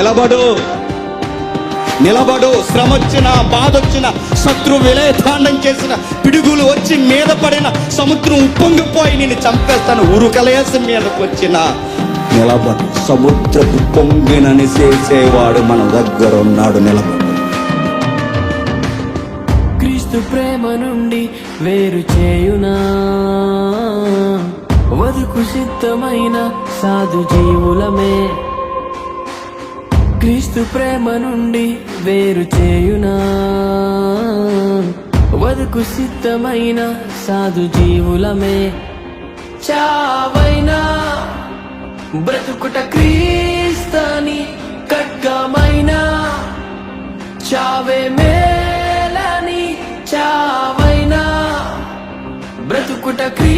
నిలబడు, నిలబడు. శ్రమ వచ్చిన, బాధ వచ్చిన, శత్రు విలయతాండం చేసిన, పిడుగులు వచ్చి మీద పడిన, సముద్రం ఉప్పొంగిపోయి నేను చంపేస్తాను, ఉరుకలేసి మీదకు వచ్చిన నిలబడు. సముద్రపు పొంగినని చేసేవాడు మన దగ్గర ఉన్నాడు. నిలబడు. క్రీస్తు ప్రేమ నుండి వేరు చేయునా, వదుకు సిద్ధమైన సాధు జీవులమే. క్రీస్తు ప్రేమ నుండి వేరు చేయునా, వదుకు సిద్ధమైన సాధు జీవులమే. చావైనా బ్రతుకుట క్రీస్తని ఖడ్గమైనా, చావే మేలని చావైనా బ్రతుకుట క్రీ